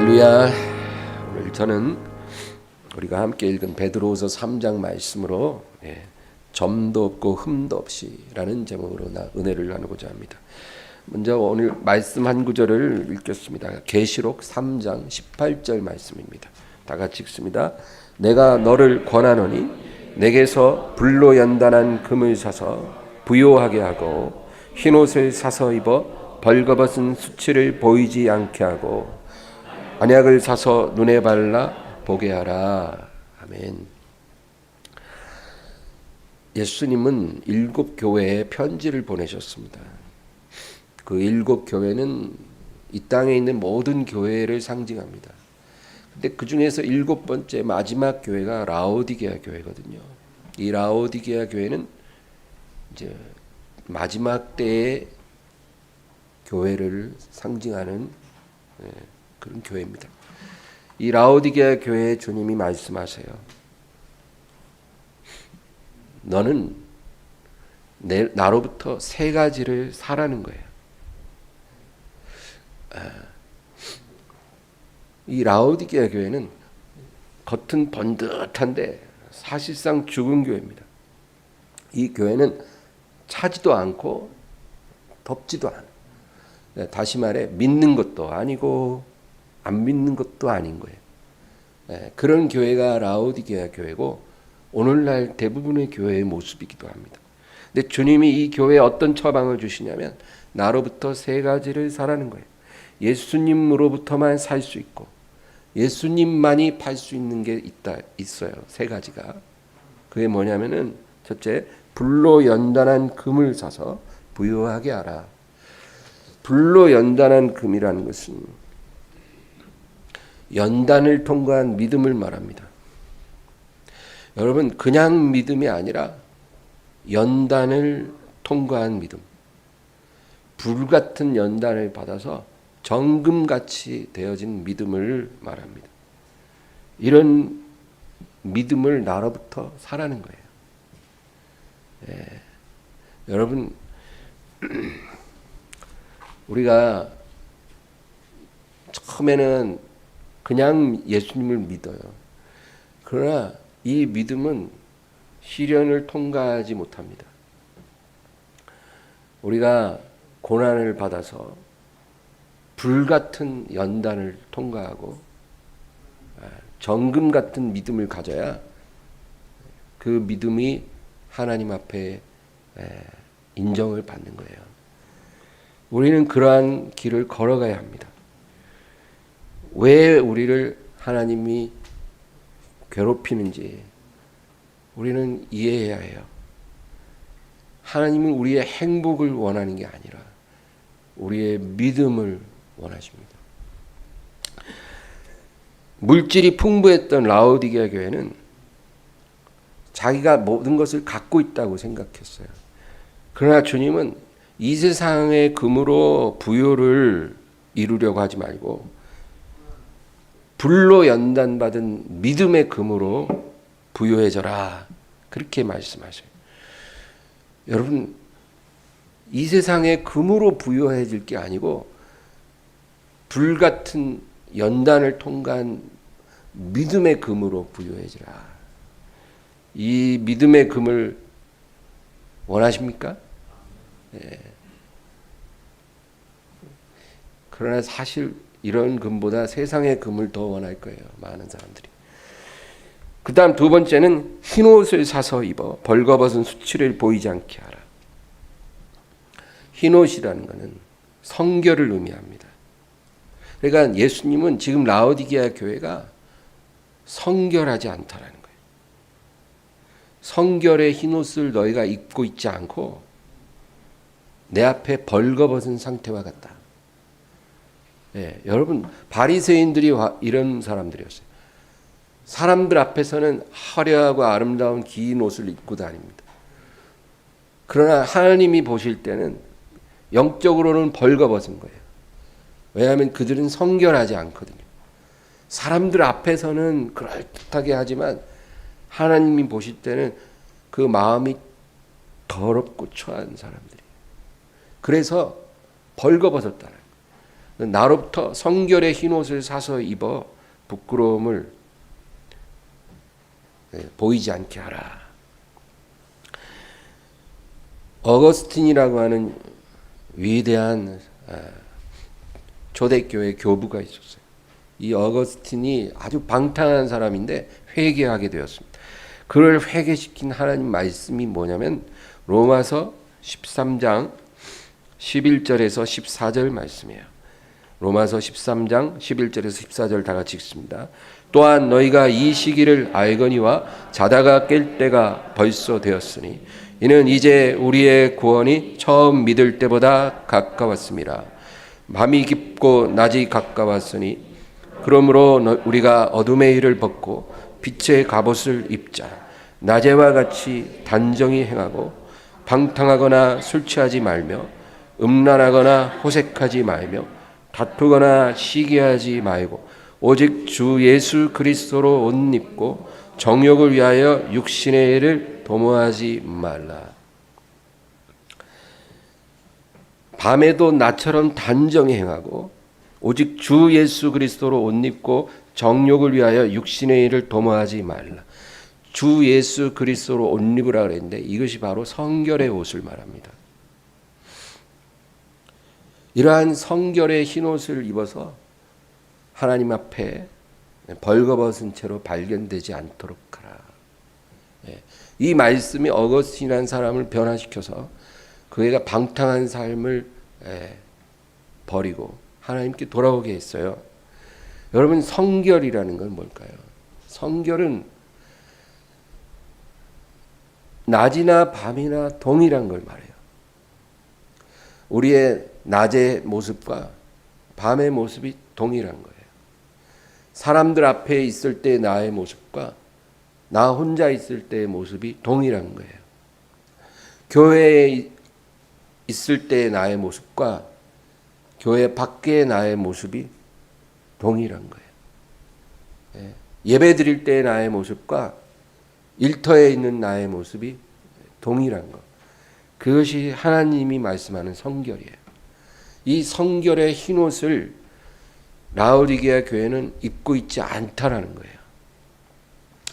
할렐루야. 오늘 저는 우리가 함께 읽은 베드로후서 3장 말씀으로 점도 없고 흠도 없이라는 제목으로 은혜를 나누고자 합니다. 먼저 오늘 말씀 한 구절을 읽겠습니다. 계시록 3장 18절 말씀입니다. 다 같이 읽습니다. 내가 너를 권하노니 내게서 불로 연단한 금을 사서 부요하게 하고 흰옷을 사서 입어 벌거벗은 수치를 보이지 않게 하고 언약을 사서 눈에 발라 보게 하라. 아멘. 예수님은 7 교회에 편지를 보내셨습니다. 그 7 교회는 이 땅에 있는 모든 교회를 상징합니다. 근데 그 중에서 7번째 마지막 교회가 라오디게아 교회거든요. 이 라오디게아 교회는 이제 마지막 때의 교회를 상징하는 그런 교회입니다. 이 라오디게아 교회에 주님이 말씀하세요. 너는 나로부터 3가지를 사라는 거예요. 이 라오디게아 교회는 겉은 번듯한데 사실상 죽은 교회입니다. 이 교회는 차지도 않고 덥지도 않아요. 다시 말해 믿는 것도 아니고 안 믿는 것도 아닌 거예요. 그런 교회가 라오디게아 교회고 오늘날 대부분의 교회의 모습이기도 합니다. 근데 주님이 이 교회에 어떤 처방을 주시냐면 나로부터 3가지를 사라는 거예요. 예수님으로부터만 살 수 있고 예수님만이 팔 수 있는 게 있어요. 3가지가. 그게 뭐냐면은 첫째, 불로 연단한 금을 사서 부요하게 하라. 불로 연단한 금이라는 것은 연단을 통과한 믿음을 말합니다. 여러분, 그냥 믿음이 아니라 연단을 통과한 믿음. 불같은 연단을 받아서 정금같이 되어진 믿음을 말합니다. 이런 믿음을 나로부터 사라는 거예요. 여러분, 우리가 처음에는 그냥 예수님을 믿어요. 그러나 이 믿음은 시련을 통과하지 못합니다. 우리가 고난을 받아서 불같은 연단을 통과하고 정금 같은 믿음을 가져야 그 믿음이 하나님 앞에 인정을 받는 거예요. 우리는 그러한 길을 걸어가야 합니다. 왜 우리를 하나님이 괴롭히는지 우리는 이해해야 해요. 하나님은 우리의 행복을 원하는 게 아니라 우리의 믿음을 원하십니다. 물질이 풍부했던 라오디게아 교회는 자기가 모든 것을 갖고 있다고 생각했어요. 그러나 주님은 이 세상의 금으로 부요를 이루려고 하지 말고 불로 연단받은 믿음의 금으로 부요해져라. 그렇게 말씀하셔요. 여러분, 이 세상의 금으로 부요해질 게 아니고 불같은 연단을 통과한 믿음의 금으로 부요해지라. 이 믿음의 금을 원하십니까? 네. 그러나 사실 이런 금보다 세상의 금을 더 원할 거예요. 많은 사람들이. 그 다음 2번째는 흰옷을 사서 입어 벌거벗은 수치를 보이지 않게 하라. 흰옷이라는 것은 성결을 의미합니다. 그러니까 예수님은 지금 라오디게아 교회가 성결하지 않다라는 거예요. 성결의 흰옷을 너희가 입고 있지 않고 내 앞에 벌거벗은 상태와 같다. 여러분, 바리새인들이 이런 사람들이었어요. 사람들 앞에서는 화려하고 아름다운 긴 옷을 입고 다닙니다. 그러나 하나님이 보실 때는 영적으로는 벌거벗은 거예요. 왜냐하면 그들은 성결하지 않거든요. 사람들 앞에서는 그럴듯하게 하지만 하나님이 보실 때는 그 마음이 더럽고 초한 사람들이에요. 그래서 벌거벗었다는 거예요. 나로부터 성결의 흰옷을 사서 입어 부끄러움을 보이지 않게 하라. 어거스틴이라고 하는 위대한 초대교회 교부가 있었어요. 이 어거스틴이 아주 방탕한 사람인데 회개하게 되었습니다. 그를 회개시킨 하나님 말씀이 뭐냐면 로마서 13장 11절에서 14절 말씀이에요. 로마서 13장 11절에서 14절 다 같이 읽습니다. 또한 너희가 이 시기를 알거니와 자다가 깰 때가 벌써 되었으니 이는 이제 우리의 구원이 처음 믿을 때보다 가까웠습니다. 밤이 깊고 낮이 가까웠으니 그러므로 우리가 어둠의 일을 벗고 빛의 갑옷을 입자. 낮에와 같이 단정히 행하고 방탕하거나 술 취하지 말며 음란하거나 호색하지 말며 다투거나 시기하지 말고 오직 주 예수 그리스도로 옷 입고 정욕을 위하여 육신의 일을 도모하지 말라. 밤에도 나처럼 단정히 행하고 오직 주 예수 그리스도로 옷 입고 정욕을 위하여 육신의 일을 도모하지 말라. 주 예수 그리스도로 옷 입으라 그랬는데 이것이 바로 성결의 옷을 말합니다. 이러한 성결의 흰옷을 입어서 하나님 앞에 벌거벗은 채로 발견되지 않도록 하라. 이 말씀이 어거스틴이라는 사람을 변화시켜서 그가 방탕한 삶을 버리고 하나님께 돌아오게 했어요. 여러분, 성결이라는 건 뭘까요? 성결은 낮이나 밤이나 동일한 걸 말해요. 우리의 낮의 모습과 밤의 모습이 동일한 거예요. 사람들 앞에 있을 때 나의 모습과 나 혼자 있을 때의 모습이 동일한 거예요. 교회에 있을 때의 나의 모습과 교회 밖의 나의 모습이 동일한 거예요. 예배 드릴 때의 나의 모습과 일터에 있는 나의 모습이 동일한 것. 그것이 하나님이 말씀하는 성결이에요. 이 성결의 흰옷을 라오디게아 교회는 입고 있지 않다라는 거예요.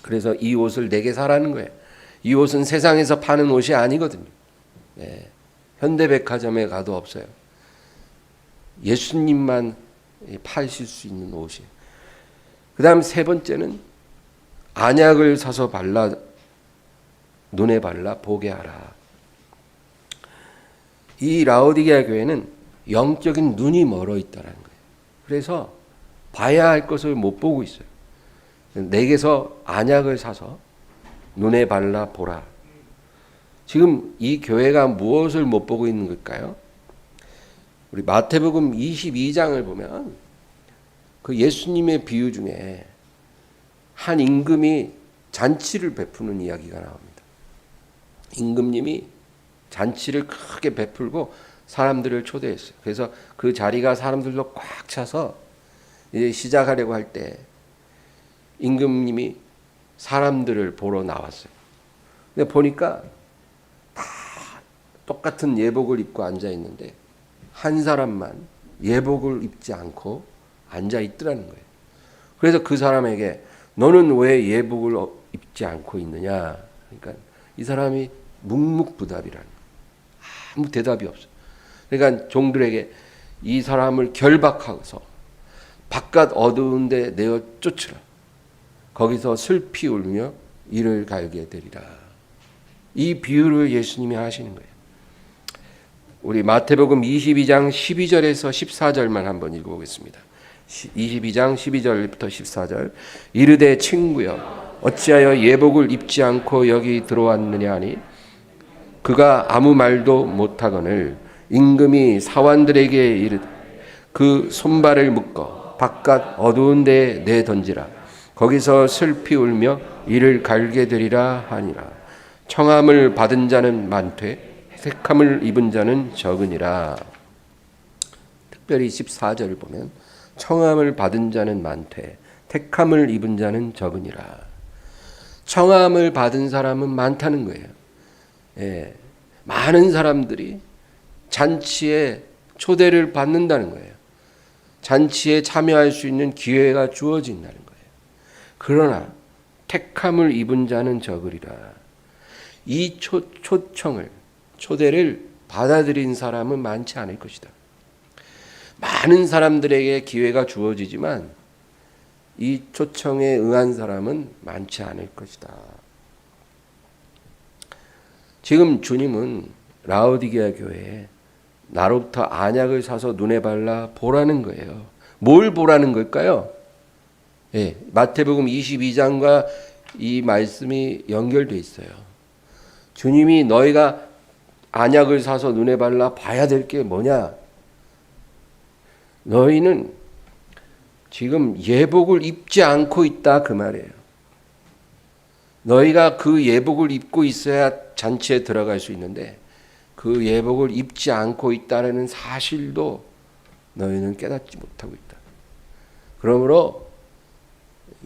그래서 이 옷을 내게 사라는 거예요. 이 옷은 세상에서 파는 옷이 아니거든요. 현대백화점에 가도 없어요. 예수님만 파실 수 있는 옷이에요. 그 다음 세 번째는 안약을 사서 발라 눈에 발라 보게 하라. 이 라오디게아 교회는 영적인 눈이 멀어 있다는 거예요. 그래서 봐야 할 것을 못 보고 있어요. 내게서 안약을 사서 눈에 발라 보라. 지금 이 교회가 무엇을 못 보고 있는 걸까요? 우리 마태복음 22장을 보면 그 예수님의 비유 중에 한 임금이 잔치를 베푸는 이야기가 나옵니다. 임금님이 잔치를 크게 베풀고 사람들을 초대했어요. 그래서 그 자리가 사람들로 꽉 차서 이제 시작하려고 할 때 임금님이 사람들을 보러 나왔어요. 근데 보니까 다 똑같은 예복을 입고 앉아 있는데 한 사람만 예복을 입지 않고 앉아 있더라는 거예요. 그래서 그 사람에게 너는 왜 예복을 입지 않고 있느냐? 그러니까 이 사람이 묵묵부답이라는 거예요. 아무 대답이 없어요. 그러니까 종들에게 이 사람을 결박하고서 바깥 어두운 데 내어 쫓으라. 거기서 슬피 울며 이를 갈게 되리라. 이 비유를 예수님이 하시는 거예요. 우리 마태복음 22장 12절에서 14절만 한번 읽어보겠습니다. 22장 12절부터 14절. 이르되 친구여 어찌하여 예복을 입지 않고 여기 들어왔느냐 하니 그가 아무 말도 못하거늘 임금이 사환들에게 이르되 그 손발을 묶어 바깥 어두운 데에 내던지라. 거기서 슬피 울며 이를 갈게 되리라 하니라. 청함을 받은 자는 많되 택함을 입은 자는 적으니라. 특별히 14절을 보면 청함을 받은 자는 많되 택함을 입은 자는 적으니라. 청함을 받은 사람은 많다는 거예요. 많은 사람들이 잔치에 초대를 받는다는 거예요. 잔치에 참여할 수 있는 기회가 주어진다는 거예요. 그러나 택함을 입은 자는 적으리라. 이 초대를 받아들인 사람은 많지 않을 것이다. 많은 사람들에게 기회가 주어지지만 이 초청에 응한 사람은 많지 않을 것이다. 지금 주님은 라오디게아 교회에 나로부터 안약을 사서 눈에 발라 보라는 거예요. 뭘 보라는 걸까요? 예, 마태복음 22장과 이 말씀이 연결되어 있어요. 주님이 너희가 안약을 사서 눈에 발라 봐야 될 게 뭐냐? 너희는 지금 예복을 입지 않고 있다 그 말이에요. 너희가 그 예복을 입고 있어야 잔치에 들어갈 수 있는데 그 예복을 입지 않고 있다는 사실도 너희는 깨닫지 못하고 있다. 그러므로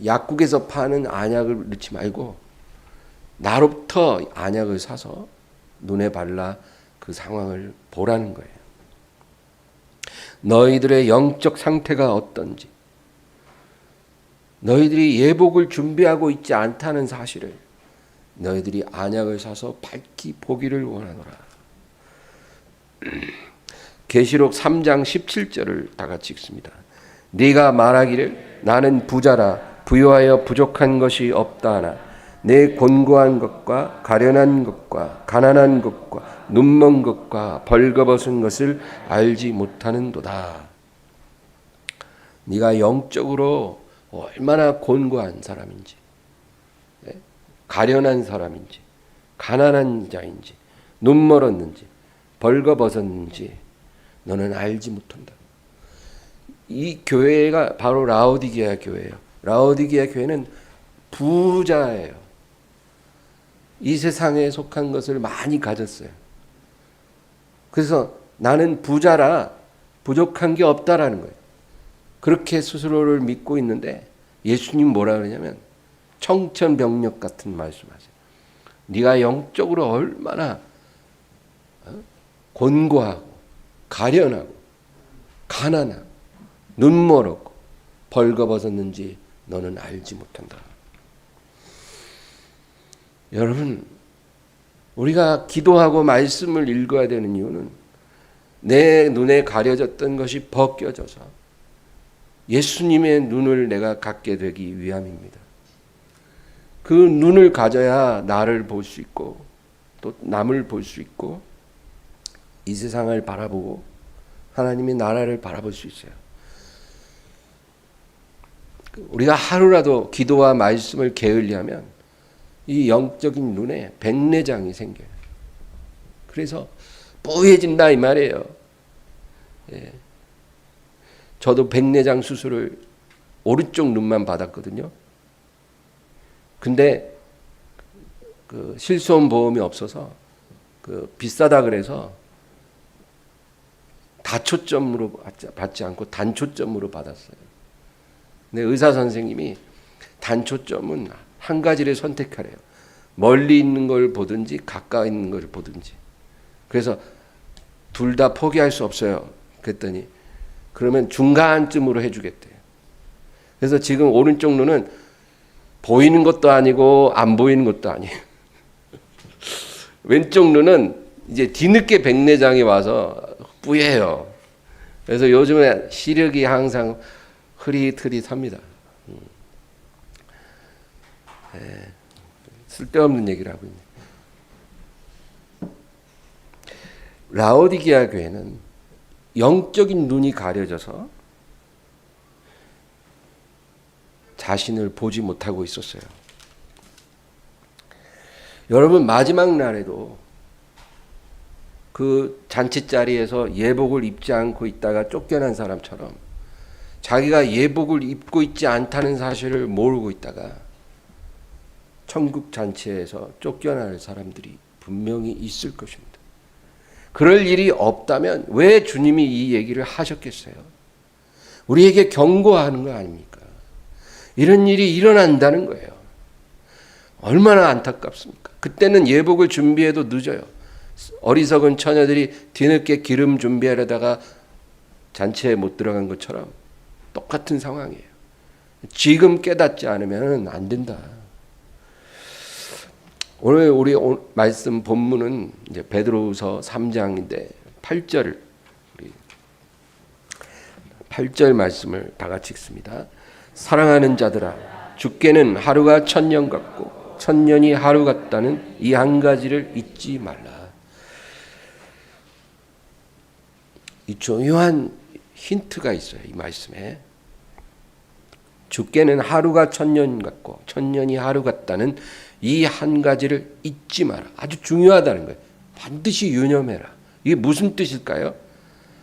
약국에서 파는 안약을 넣지 말고 나로부터 안약을 사서 눈에 발라 그 상황을 보라는 거예요. 너희들의 영적 상태가 어떤지, 너희들이 예복을 준비하고 있지 않다는 사실을 너희들이 안약을 사서 밝히 보기를 원하노라. 계시록 3장 17절을 다 같이 읽습니다. 네가 말하기를 나는 부자라 부유하여 부족한 것이 없다 하나 내 곤고한 것과 가련한 것과 가난한 것과 눈먼 것과 벌거벗은 것을 알지 못하는도다. 네가 영적으로 얼마나 곤고한 사람인지, 가련한 사람인지, 가난한 자인지, 눈멀었는지, 벌거벗었는지 너는 알지 못한다. 이 교회가 바로 라오디게아 교회예요. 라오디게아 교회는 부자예요. 이 세상에 속한 것을 많이 가졌어요. 그래서 나는 부자라 부족한 게 없다라는 거예요. 그렇게 스스로를 믿고 있는데 예수님 뭐라 그러냐면 청천벽력 같은 말씀하세요. 네가 영적으로 얼마나 곤고하고 가련하고 가난하고 눈멀었고 벌거벗었는지 너는 알지 못한다. 여러분, 우리가 기도하고 말씀을 읽어야 되는 이유는 내 눈에 가려졌던 것이 벗겨져서 예수님의 눈을 내가 갖게 되기 위함입니다. 그 눈을 가져야 나를 볼 수 있고 또 남을 볼 수 있고 이 세상을 바라보고 하나님의 나라를 바라볼 수 있어요. 우리가 하루라도 기도와 말씀을 게을리하면 이 영적인 눈에 백내장이 생겨요. 그래서 뽀얘진다 이 말이에요. 예. 저도 백내장 수술을 오른쪽 눈만 받았거든요. 근데 그 실손 보험이 없어서 그 비싸다 그래서 다초점으로 받지 않고 단초점으로 받았어요. 근데 의사 선생님이 단초점은 한 가지를 선택하래요. 멀리 있는 걸 보든지 가까이 있는 걸 보든지. 그래서 둘 다 포기할 수 없어요. 그랬더니 그러면 중간쯤으로 해주겠대요. 그래서 지금 오른쪽 눈은 보이는 것도 아니고 안 보이는 것도 아니에요. 왼쪽 눈은 이제 뒤늦게 백내장이 와서 뿌예요. 그래서 요즘에 시력이 항상 흐릿흐릿합니다. 네, 쓸데없는 얘기를 하고 있네요. 라오디게아 교회는 영적인 눈이 가려져서 자신을 보지 못하고 있었어요. 여러분 마지막 날에도 그 잔치 자리에서 예복을 입지 않고 있다가 쫓겨난 사람처럼 자기가 예복을 입고 있지 않다는 사실을 모르고 있다가 천국 잔치에서 쫓겨날 사람들이 분명히 있을 것입니다. 그럴 일이 없다면 왜 주님이 이 얘기를 하셨겠어요? 우리에게 경고하는 거 아닙니까? 이런 일이 일어난다는 거예요. 얼마나 안타깝습니까? 그때는 예복을 준비해도 늦어요. 어리석은 처녀들이 뒤늦게 기름 준비하려다가 잔치에 못 들어간 것처럼 똑같은 상황이에요. 지금 깨닫지 않으면 안 된다. 오늘 우리 말씀 본문은 이제 베드로후서 3장인데 8절 8절 말씀을 다 같이 읽습니다. 사랑하는 자들아, 주께는 하루가 천년 같고 천년이 하루 같다는 이 한 가지를 잊지 말라. 이 중요한 힌트가 있어요, 이 말씀에. 주께는 하루가 천년 같고 천년이 하루 같다는 이 한 가지를 잊지 마라. 아주 중요하다는 거예요. 반드시 유념해라. 이게 무슨 뜻일까요?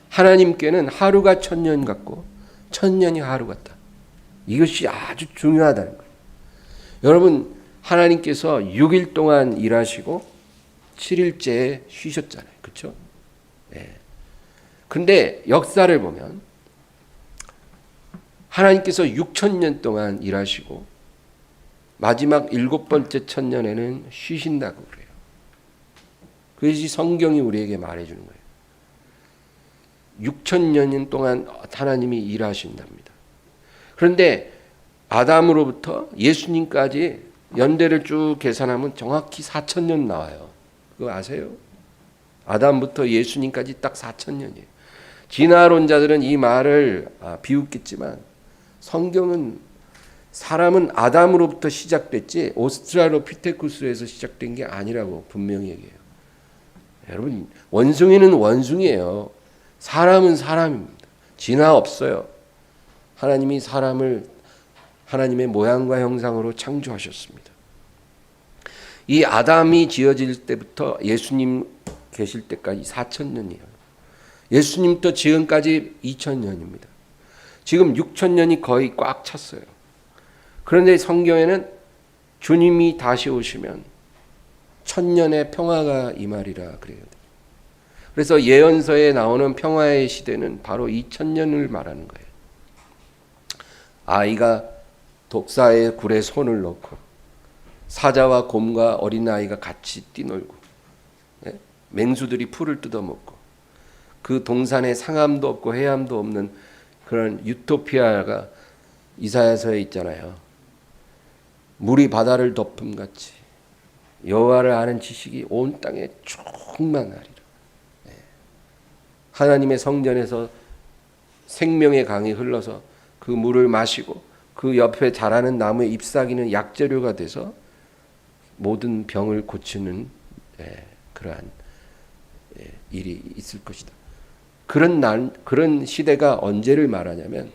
하나님께는 하루가 천년 같고 천년이 하루 같다. 이것이 아주 중요하다는 거예요. 여러분, 하나님께서 6일 동안 일하시고 7일째에 쉬셨잖아요. 그렇죠? 네. 근데 역사를 보면 하나님께서 6천년 동안 일하시고 마지막 7번째 천년에는 쉬신다고 그래요. 그것이 성경이 우리에게 말해주는 거예요. 6천년 동안 하나님이 일하신답니다. 그런데 아담으로부터 예수님까지 연대를 쭉 계산하면 정확히 4천년 나와요. 그거 아세요? 아담부터 예수님까지 딱 4천년이에요. 진화론자들은 이 말을 비웃겠지만 성경은 사람은 아담으로부터 시작됐지 오스트랄로피테쿠스에서 시작된 게 아니라고 분명히 얘기해요. 여러분, 원숭이는 원숭이에요. 사람은 사람입니다. 진화 없어요. 하나님이 사람을 하나님의 모양과 형상으로 창조하셨습니다. 이 아담이 지어질 때부터 예수님 계실 때까지 4천년이에요. 예수님부터 지금까지 2000년입니다. 지금 6000년이 거의 꽉 찼어요. 그런데 성경에는 주님이 다시 오시면 천년의 평화가 임하리라 그래요. 그래서 예언서에 나오는 평화의 시대는 바로 2000년을 말하는 거예요. 아이가 독사의 굴에 손을 넣고 사자와 곰과 어린아이가 같이 뛰놀고 맹수들이 풀을 뜯어먹고 그 동산에 상함도 없고 해함도 없는 그런 유토피아가 이사야서에 있잖아요. 물이 바다를 덮음같이 여호와를 아는 지식이 온 땅에 충만하리라. 하나님의 성전에서 생명의 강이 흘러서 그 물을 마시고 그 옆에 자라는 나무의 잎사귀는 약재료가 돼서 모든 병을 고치는 그러한 일이 있을 것이다. 그런 시대가 언제를 말하냐면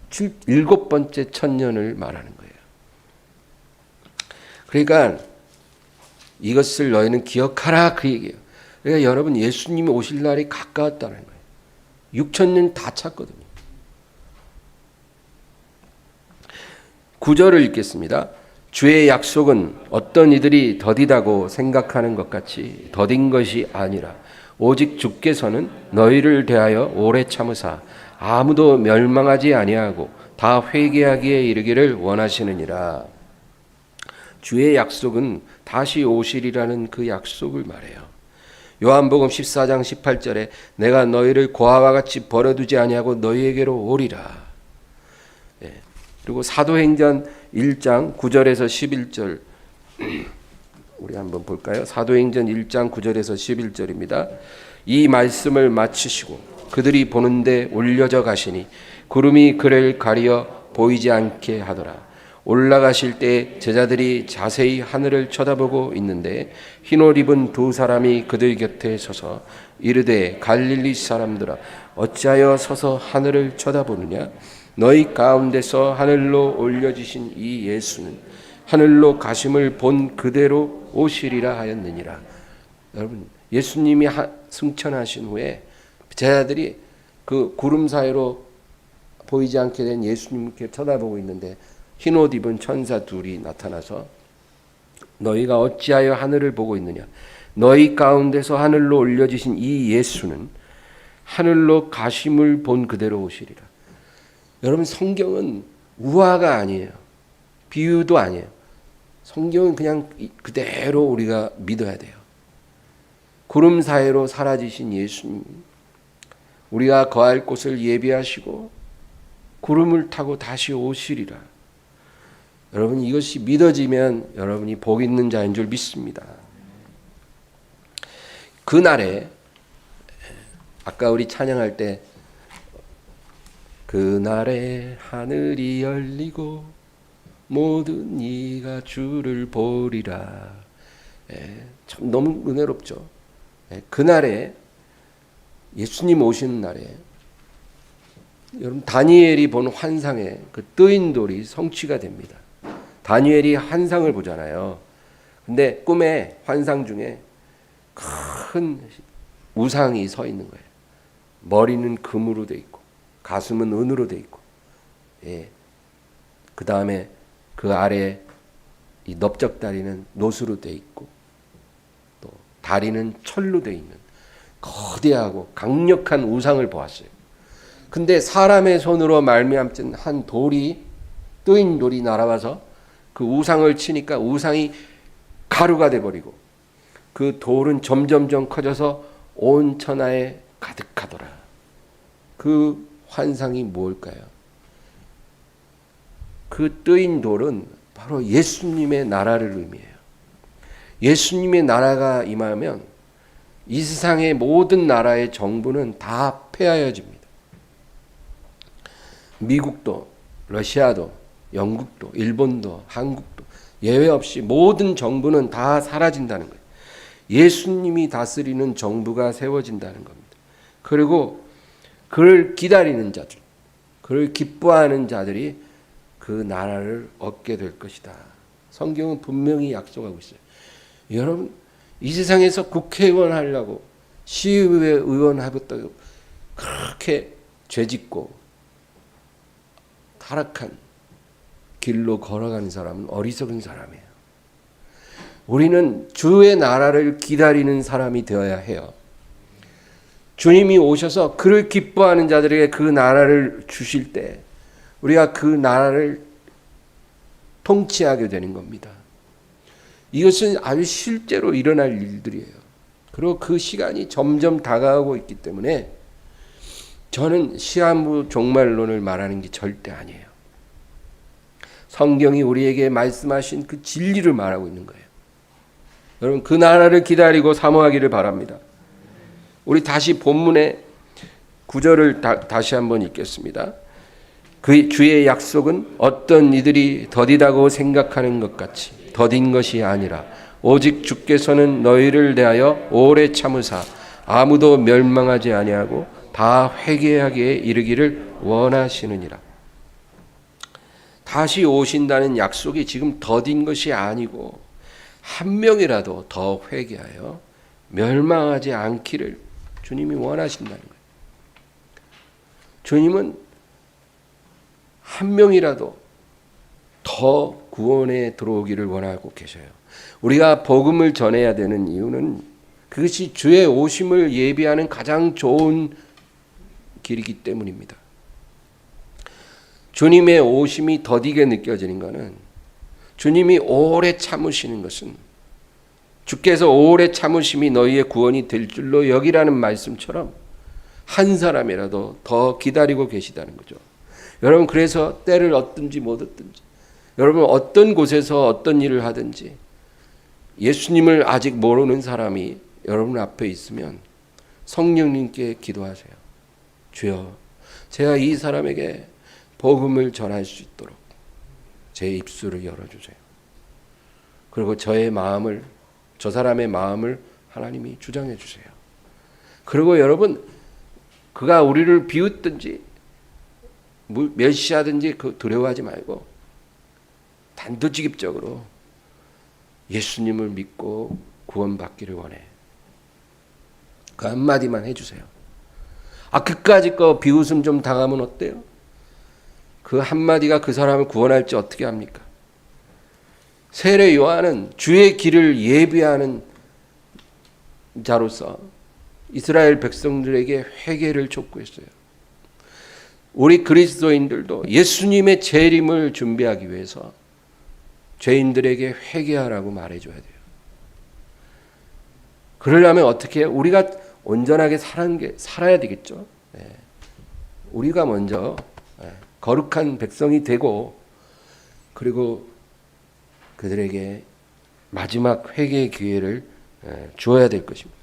7번째 천년을 말하는 거예요. 그러니까 이것을 너희는 기억하라 그 얘기예요. 그러니까 여러분, 예수님이 오실 날이 가까웠다는 거예요. 6천년 다 찼거든요. 9절을 읽겠습니다. 주의 약속은 어떤 이들이 더디다고 생각하는 것 같이 더딘 것이 아니라 오직 주께서는 너희를 대하여 오래 참으사 아무도 멸망하지 아니하고 다 회개하기에 이르기를 원하시느니라. 주의 약속은 다시 오시리라는 그 약속을 말해요. 요한복음 14장 18절에 내가 너희를 고아와 같이 버려두지 아니하고 너희에게로 오리라. 그리고 사도행전 1장 9절에서 11절 우리 한번 볼까요? 사도행전 1장 9절에서 11절입니다. 이 말씀을 마치시고 그들이 보는데 올려져 가시니 구름이 그를 가리어 보이지 않게 하더라. 올라가실 때 제자들이 자세히 하늘을 쳐다보고 있는데 흰옷 입은 두 사람이 그들 곁에 서서 이르되 갈릴리 사람들아 어찌하여 서서 하늘을 쳐다보느냐? 너희 가운데서 하늘로 올려지신 이 예수는 하늘로 가심을 본 그대로 오시리라 하였느니라. 여러분, 예수님이 승천하신 후에 제자들이 그 구름 사이로 보이지 않게 된 예수님께 쳐다보고 있는데 흰옷 입은 천사 둘이 나타나서 너희가 어찌하여 하늘을 보고 있느냐? 너희 가운데서 하늘로 올려지신 이 예수는 하늘로 가심을 본 그대로 오시리라. 여러분, 성경은 우화가 아니에요. 비유도 아니에요. 성경은 그냥 그대로 우리가 믿어야 돼요. 구름 사이로 사라지신 예수님, 우리가 거할 곳을 예비하시고 구름을 타고 다시 오시리라. 여러분, 이것이 믿어지면 여러분이 복 있는 자인 줄 믿습니다. 그날에 아까 우리 찬양할 때 그날에 하늘이 열리고 모든 이가 주를 보리라. 참 너무 은혜롭죠. 그날에 예수님 오시는 날에 여러분 다니엘이 본 환상에 그 뜨인 돌이 성취가 됩니다. 다니엘이 환상을 보잖아요. 근데 꿈에 환상 중에 큰 우상이 서 있는 거예요. 머리는 금으로 돼 있고 가슴은 은으로 돼 있고, 그 다음에 그 아래 이 넓적다리는 노수로 돼 있고, 또 다리는 철로 돼 있는 거대하고 강력한 우상을 보았어요. 근데 사람의 손으로 말미암은 한 돌이 뜨인 돌이 날아와서 그 우상을 치니까 우상이 가루가 돼 버리고 그 돌은 점점점 커져서 온 천하에 가득하더라. 그 환상이 뭘까요? 그 뜨인 돌은 바로 예수님의 나라를 의미해요. 예수님의 나라가 임하면 이 세상의 모든 나라의 정부는 다 폐하여집니다. 미국도, 러시아도, 영국도, 일본도, 한국도 예외 없이 모든 정부는 다 사라진다는 거예요. 예수님이 다스리는 정부가 세워진다는 겁니다. 그리고 그를 기다리는 자들, 그를 기뻐하는 자들이 그 나라를 얻게 될 것이다. 성경은 분명히 약속하고 있어요. 여러분, 이 세상에서 국회의원 하려고 시의회 의원 하겠다고 그렇게 죄짓고 타락한 길로 걸어가는 사람은 어리석은 사람이에요. 우리는 주의 나라를 기다리는 사람이 되어야 해요. 주님이 오셔서 그를 기뻐하는 자들에게 그 나라를 주실 때 우리가 그 나라를 통치하게 되는 겁니다. 이것은 아주 실제로 일어날 일들이에요. 그리고 그 시간이 점점 다가오고 있기 때문에 저는 시한부 종말론을 말하는 게 절대 아니에요. 성경이 우리에게 말씀하신 그 진리를 말하고 있는 거예요. 여러분, 그 나라를 기다리고 사모하기를 바랍니다. 우리 다시 본문의 9절을 다시 한번 읽겠습니다. 그 주의 약속은 어떤 이들이 더디다고 생각하는 것 같이 더딘 것이 아니라 오직 주께서는 너희를 대하여 오래 참으사 아무도 멸망하지 아니하고 다 회개하기에 이르기를 원하시느니라. 다시 오신다는 약속이 지금 더딘 것이 아니고 한 명이라도 더 회개하여 멸망하지 않기를 주님이 원하신다는 거예요. 주님은 한 명이라도 더 구원에 들어오기를 원하고 계셔요. 우리가 복음을 전해야 되는 이유는 그것이 주의 오심을 예비하는 가장 좋은 길이기 때문입니다. 주님의 오심이 더디게 느껴지는 것은 주님이 오래 참으시는 것은 주께서 오래 참으심이 너희의 구원이 될 줄로 여기라는 말씀처럼 한 사람이라도 더 기다리고 계시다는 거죠. 여러분, 그래서 때를 얻든지 못 얻든지, 여러분 어떤 곳에서 어떤 일을 하든지 예수님을 아직 모르는 사람이 여러분 앞에 있으면 성령님께 기도하세요. 주여, 제가 이 사람에게 복음을 전할 수 있도록 제 입술을 열어주세요. 그리고 저의 마음을, 저 사람의 마음을 하나님이 주장해 주세요. 그리고 여러분, 그가 우리를 비웃든지 멸시하든지 두려워하지 말고 단도직입적으로 예수님을 믿고 구원받기를 원해. 그 한마디만 해주세요. 그까짓 거 비웃음 좀 당하면 어때요? 그 한마디가 그 사람을 구원할지 어떻게 합니까? 세례 요한은 주의 길을 예비하는 자로서 이스라엘 백성들에게 회개를 촉구했어요. 우리 그리스도인들도 예수님의 재림을 준비하기 위해서 죄인들에게 회개하라고 말해줘야 돼요. 그러려면 어떻게 해요? 우리가 온전하게 살아야 되겠죠. 우리가 먼저 거룩한 백성이 되고, 그리고 그들에게 마지막 회개의 기회를 주어야 될 것입니다.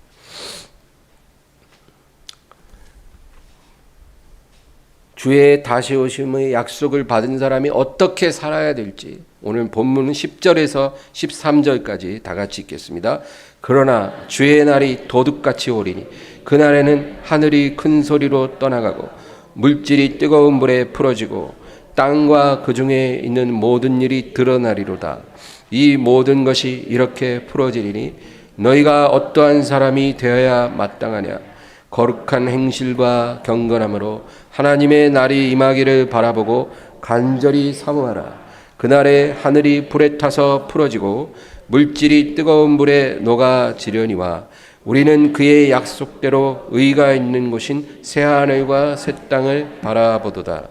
주의 다시 오심의 약속을 받은 사람이 어떻게 살아야 될지 오늘 본문은 10절에서 13절까지 다 같이 읽겠습니다. 그러나 주의 날이 도둑같이 오리니 그날에는 하늘이 큰 소리로 떠나가고 물질이 뜨거운 물에 풀어지고 땅과 그 중에 있는 모든 일이 드러나리로다. 이 모든 것이 이렇게 풀어지리니 너희가 어떠한 사람이 되어야 마땅하냐. 거룩한 행실과 경건함으로 하나님의 날이 임하기를 바라보고 간절히 사모하라. 그날에 하늘이 불에 타서 풀어지고 물질이 뜨거운 물에 녹아지려니와 우리는 그의 약속대로 의가 있는 곳인 새하늘과 새 땅을 바라보도다.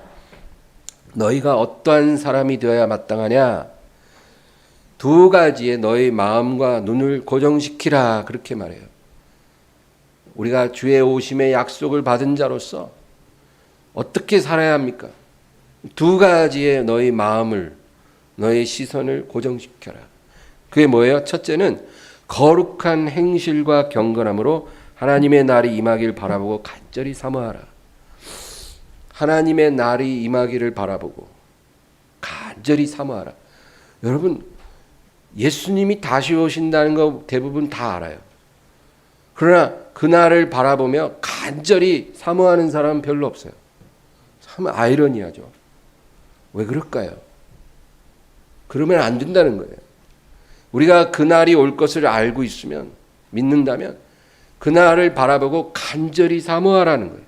너희가 어떠한 사람이 되어야 마땅하냐? 두 가지에 너희 마음과 눈을 고정시키라, 그렇게 말해요. 우리가 주의 오심의 약속을 받은 자로서 어떻게 살아야 합니까? 두 가지에 너희 마음을, 너희 시선을 고정시켜라. 그게 뭐예요? 첫째는 거룩한 행실과 경건함으로 하나님의 날이 임하기를 바라보고 간절히 사모하라. 하나님의 날이 임하기를 바라보고 간절히 사모하라. 여러분, 예수님이 다시 오신다는 거 대부분 다 알아요. 그러나 그날을 바라보며 간절히 사모하는 사람은 별로 없어요. 참 아이러니하죠. 왜 그럴까요? 그러면 안 된다는 거예요. 우리가 그날이 올 것을 알고 있으면, 믿는다면 그날을 바라보고 간절히 사모하라는 거예요.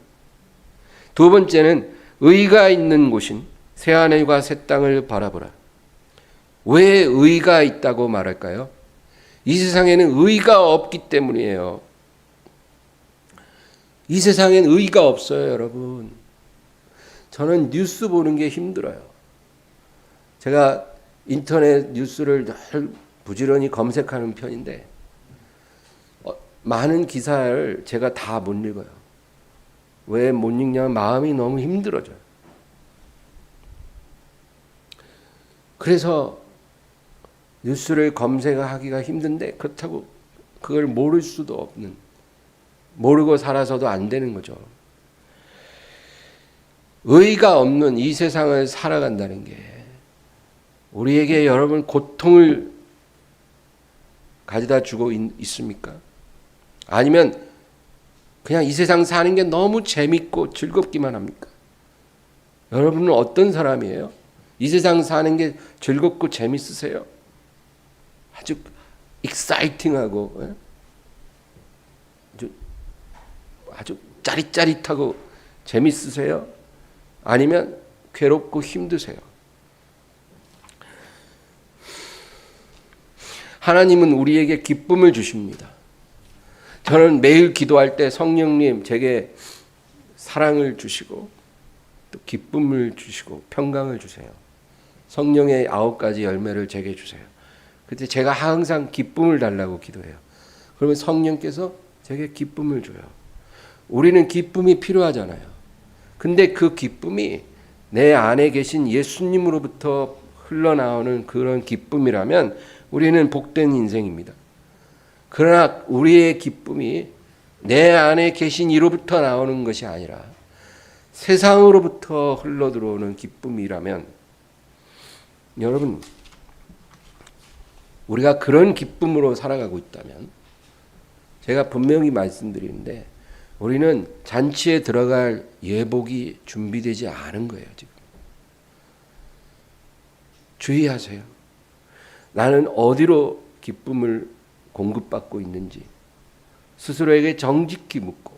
두 번째는 의가 있는 곳인 새하늘과 새 땅을 바라보라. 왜 의가 있다고 말할까요? 이 세상에는 의가 없기 때문이에요. 이 세상엔 의가 없어요, 여러분. 저는 뉴스 보는 게 힘들어요. 제가 인터넷 뉴스를 늘 부지런히 검색하는 편인데 많은 기사를 제가 다 못 읽어요. 왜 못 읽냐면 마음이 너무 힘들어져요. 그래서 뉴스를 검색하기가 힘든데 그렇다고 그걸 모를 수도 없는, 모르고 살아서도 안 되는 거죠. 의가 없는 이 세상을 살아간다는 게 우리에게 여러분 고통을 가져다 주고 있습니까? 아니면 그냥 이 세상 사는 게 너무 재밌고 즐겁기만 합니까? 여러분은 어떤 사람이에요? 이 세상 사는 게 즐겁고 재밌으세요? 아주 익사이팅하고 아주 짜릿짜릿하고 재밌으세요? 아니면 괴롭고 힘드세요? 하나님은 우리에게 기쁨을 주십니다. 저는 매일 기도할 때 성령님 제게 사랑을 주시고 또 기쁨을 주시고 평강을 주세요. 성령의 9가지 열매를 제게 주세요. 그때 제가 항상 기쁨을 달라고 기도해요. 그러면 성령께서 제게 기쁨을 줘요. 우리는 기쁨이 필요하잖아요. 근데 그 기쁨이 내 안에 계신 예수님으로부터 흘러나오는 그런 기쁨이라면 우리는 복된 인생입니다. 그러나 우리의 기쁨이 내 안에 계신 이로부터 나오는 것이 아니라 세상으로부터 흘러들어오는 기쁨이라면, 여러분, 우리가 그런 기쁨으로 살아가고 있다면 제가 분명히 말씀드리는데 우리는 잔치에 들어갈 예복이 준비되지 않은 거예요. 지금 주의하세요. 나는 어디로 기쁨을 공급받고 있는지 스스로에게 정직히 묻고,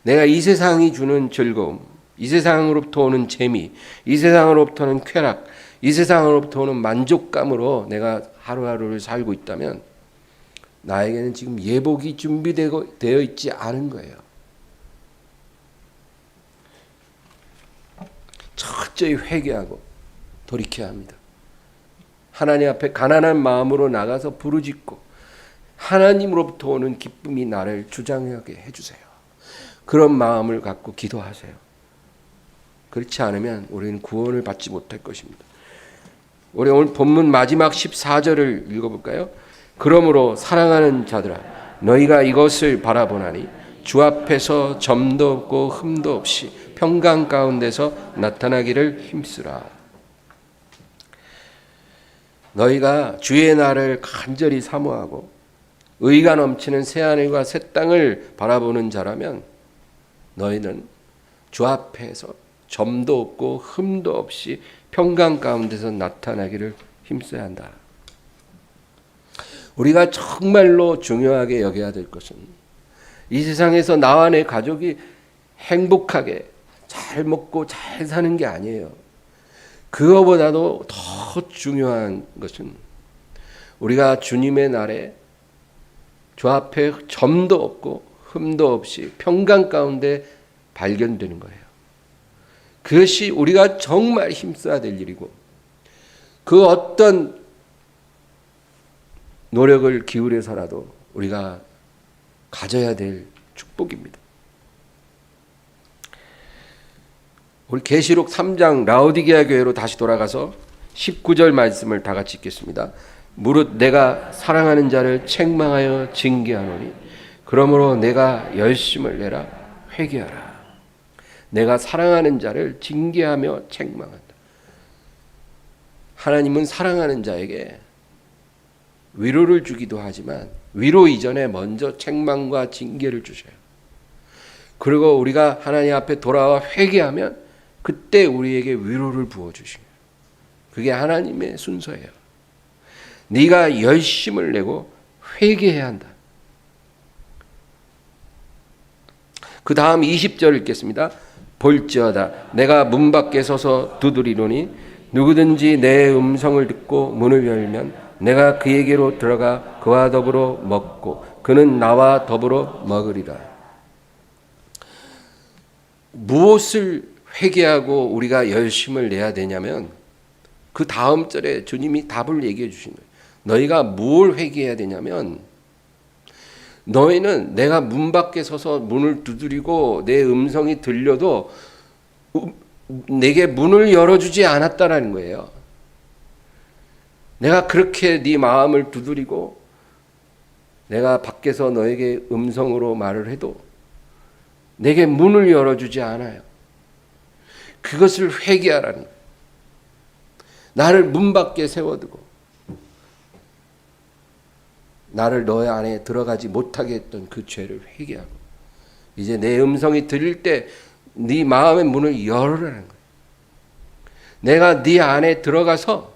내가 이 세상이 주는 즐거움, 이 세상으로부터 오는 재미, 이 세상으로부터 오는 쾌락, 이 세상으로부터 오는 만족감으로 내가 하루하루를 살고 있다면 나에게는 지금 예복이 준비되어 있지 않은 거예요. 철저히 회개하고 돌이켜야 합니다. 하나님 앞에 가난한 마음으로 나가서 부르짖고 하나님으로부터 오는 기쁨이 나를 주장하게 해주세요. 그런 마음을 갖고 기도하세요. 그렇지 않으면 우리는 구원을 받지 못할 것입니다. 우리 오늘 본문 마지막 14절을 읽어볼까요? 그러므로 사랑하는 자들아 너희가 이것을 바라보나니 주 앞에서 점도 없고 흠도 없이 평강 가운데서 나타나기를 힘쓰라. 너희가 주의 날을 간절히 사모하고 의가 넘치는 새하늘과 새 땅을 바라보는 자라면 너희는 주 앞에서 점도 없고 흠도 없이 평강 가운데서 나타나기를 힘써야 한다. 우리가 정말로 중요하게 여겨야 될 것은 이 세상에서 나와 내 가족이 행복하게 잘 먹고 잘 사는 게 아니에요. 그거보다도 더 중요한 것은 우리가 주님의 날에 주 앞에 점도 없고 흠도 없이 평강 가운데 발견되는 거예요. 그것이 우리가 정말 힘써야 될 일이고 그 어떤 노력을 기울여서라도 우리가 가져야 될 축복입니다. 우리 계시록 3장 라오디게아 교회로 다시 돌아가서 19절 말씀을 다 같이 읽겠습니다. 무릇 내가 사랑하는 자를 책망하여 징계하노니 그러므로 내가 열심을 내라 회개하라. 내가 사랑하는 자를 징계하며 책망한다. 하나님은 사랑하는 자에게 위로를 주기도 하지만 위로 이전에 먼저 책망과 징계를 주셔요. 그리고 우리가 하나님 앞에 돌아와 회개하면 그때 우리에게 위로를 부어주시고 그게 하나님의 순서예요. 네가 열심을 내고 회개해야 한다. 그 다음 20절 읽겠습니다. 볼지어다 내가 문 밖에 서서 두드리노니 누구든지 내 음성을 듣고 문을 열면 내가 그에게로 들어가 그와 더불어 먹고 그는 나와 더불어 먹으리라. 무엇을 회개하고 우리가 열심을 내야 되냐면 그 다음 절에 주님이 답을 얘기해 주신 거예요. 너희가 뭘 회개해야 되냐면 너희는 내가 문 밖에 서서 문을 두드리고 내 음성이 들려도 내게 문을 열어주지 않았다라는 거예요. 내가 그렇게 네 마음을 두드리고 내가 밖에서 너에게 음성으로 말을 해도 내게 문을 열어주지 않아요. 그것을 회개하라는 거예요. 나를 문 밖에 세워두고 나를 너의 안에 들어가지 못하게 했던 그 죄를 회개하고 이제 내 음성이 들릴 때 네 마음의 문을 열으라는 거예요. 내가 네 안에 들어가서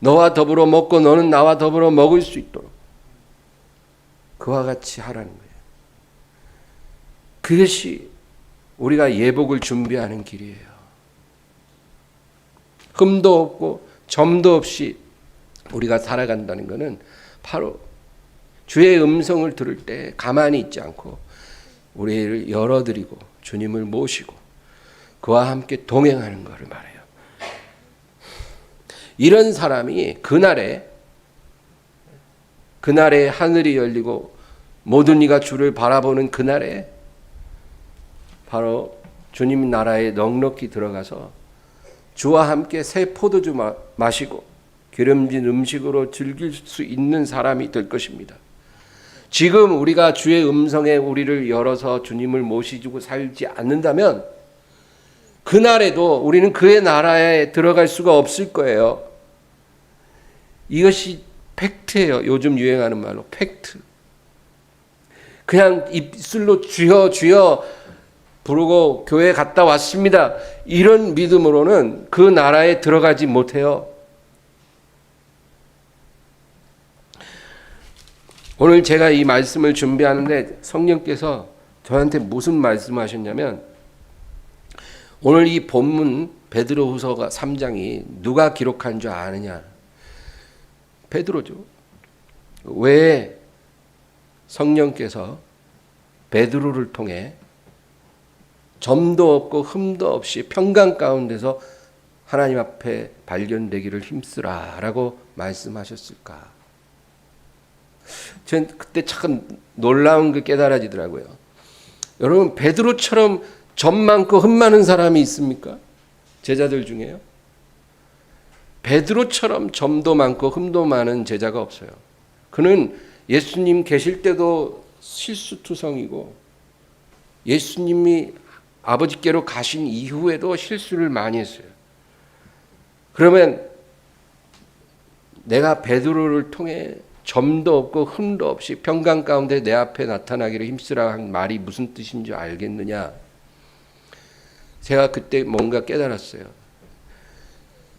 너와 더불어 먹고 너는 나와 더불어 먹을 수 있도록 그와 같이 하라는 거예요. 그것이 우리가 예복을 준비하는 길이에요. 흠도 없고 점도 없이 우리가 살아간다는 것은 바로 주의 음성을 들을 때 가만히 있지 않고 우리를 열어드리고 주님을 모시고 그와 함께 동행하는 것을 말해요. 이런 사람이 그날에 하늘이 열리고 모든 이가 주를 바라보는 그날에 바로 주님 나라에 넉넉히 들어가서 주와 함께 새 포도주 마시고 기름진 음식으로 즐길 수 있는 사람이 될 것입니다. 지금 우리가 주의 음성에 우리를 열어서 주님을 모시고 살지 않는다면 그날에도 우리는 그의 나라에 들어갈 수가 없을 거예요. 이것이 팩트예요. 요즘 유행하는 말로 팩트. 그냥 입술로 주여 주여 부르고 교회 갔다 왔습니다. 이런 믿음으로는 그 나라에 들어가지 못해요. 오늘 제가 이 말씀을 준비하는데 성령께서 저한테 무슨 말씀하셨냐면 오늘 이 본문 베드로후서가 3장이 누가 기록한 줄 아느냐? 베드로죠. 왜 성령께서 베드로를 통해 점도 없고 흠도 없이 평강 가운데서 하나님 앞에 발견되기를 힘쓰라라고 말씀하셨을까? 전 그때 참 놀라운 게 깨달아지더라고요. 여러분 베드로처럼 점 많고 흠 많은 사람이 있습니까? 제자들 중에요? 베드로처럼 점도 많고 흠도 많은 제자가 없어요. 그는 예수님 계실 때도 실수투성이고 예수님이 아버지께로 가신 이후에도 실수를 많이 했어요. 그러면 내가 베드로를 통해 점도 없고 흠도 없이 평강 가운데 내 앞에 나타나기를 힘쓰라 한 말이 무슨 뜻인지 알겠느냐? 제가 그때 뭔가 깨달았어요.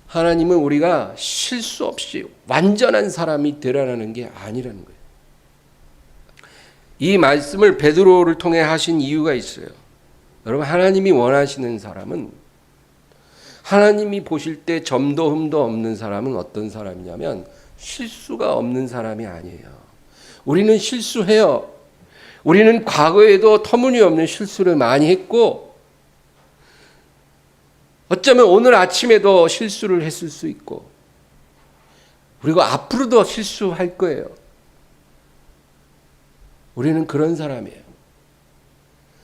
하나님은 우리가 실수 없이 완전한 사람이 되라는 게 아니라는 거예요. 이 말씀을 베드로를 통해 하신 이유가 있어요. 여러분, 하나님이 원하시는 사람은, 하나님이 보실 때 점도 흠도 없는 사람은 어떤 사람이냐면 실수가 없는 사람이 아니에요. 우리는 실수해요. 우리는 과거에도 터무니없는 실수를 많이 했고 어쩌면 오늘 아침에도 실수를 했을 수 있고 그리고 앞으로도 실수할 거예요. 우리는 그런 사람이에요.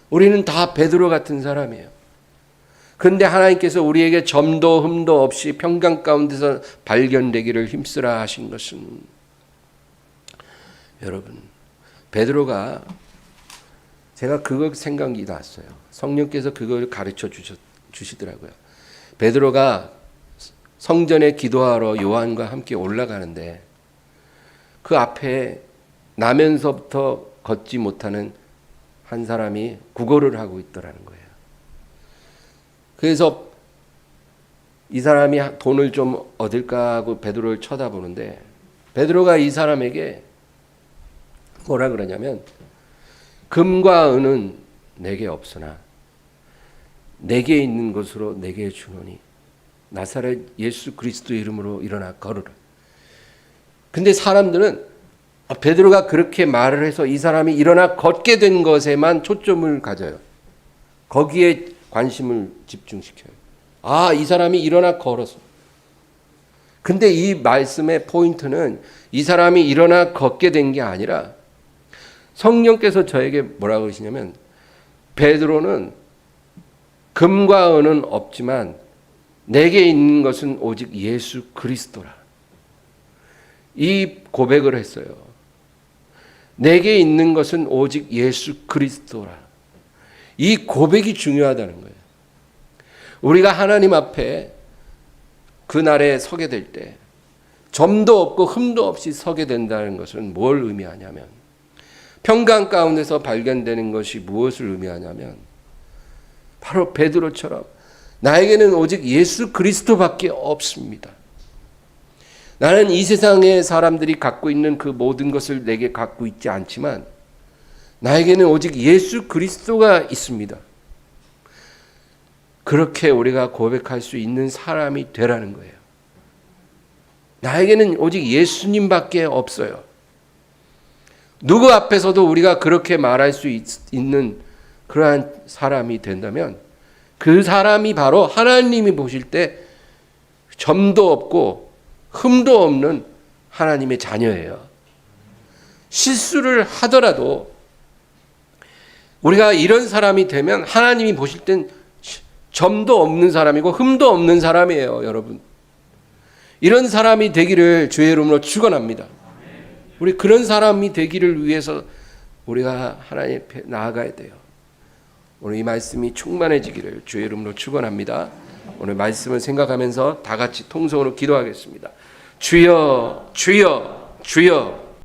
우리는 다 베드로 같은 사람이에요. 그런데 하나님께서 우리에게 점도 흠도 없이 평강 가운데서 발견되기를 힘쓰라 하신 것은, 여러분, 베드로가, 제가 그거 생각이 났어요. 성령께서 그걸 가르쳐 주시더라고요. 베드로가 성전에 기도하러 요한과 함께 올라가는데 그 앞에 나면서부터 걷지 못하는 한 사람이 구걸을 하고 있더라는 거예요. 그래서 이 사람이 돈을 좀 얻을까 하고 베드로를 쳐다보는데 베드로가 이 사람에게 뭐라 그러냐면, 금과 은은 내게 없으나 내게 있는 것으로 내게 주노니 나사렛 예수 그리스도 이름으로 일어나 걸으라. 근데 사람들은 베드로가 그렇게 말을 해서 이 사람이 일어나 걷게 된 것에만 초점을 가져요. 거기에 관심을 집중시켜요. 아, 이 사람이 일어나 걸었어. 근데 이 말씀의 포인트는 이 사람이 일어나 걷게 된 게 아니라 성령께서 저에게 뭐라고 그러시냐면, 베드로는 금과 은은 없지만 내게 있는 것은 오직 예수 그리스도라. 이 고백을 했어요. 내게 있는 것은 오직 예수 그리스도라. 이 고백이 중요하다는 거예요. 우리가 하나님 앞에 그날에 서게 될 때 점도 없고 흠도 없이 서게 된다는 것은 뭘 의미하냐면, 평강 가운데서 발견되는 것이 무엇을 의미하냐면 바로 베드로처럼 나에게는 오직 예수 그리스도밖에 없습니다. 나는 이 세상의 사람들이 갖고 있는 그 모든 것을 내게 갖고 있지 않지만 나에게는 오직 예수 그리스도가 있습니다. 그렇게 우리가 고백할 수 있는 사람이 되라는 거예요. 나에게는 오직 예수님밖에 없어요. 누구 앞에서도 우리가 그렇게 말할 수 있는 그러한 사람이 된다면 그 사람이 바로 하나님이 보실 때 점도 없고 흠도 없는 하나님의 자녀예요. 실수를 하더라도 우리가 이런 사람이 되면 하나님이 보실 땐 점도 없는 사람이고 흠도 없는 사람이에요, 여러분. 이런 사람이 되기를 주의 이름으로 축원합니다. 우리 그런 사람이 되기를 위해서 우리가 하나님 앞에 나아가야 돼요. 오늘 이 말씀이 충만해지기를 주의 이름으로 축원합니다. 오늘 말씀을 생각하면서 다 같이 통성으로 기도하겠습니다. 주여, 주여, 주여.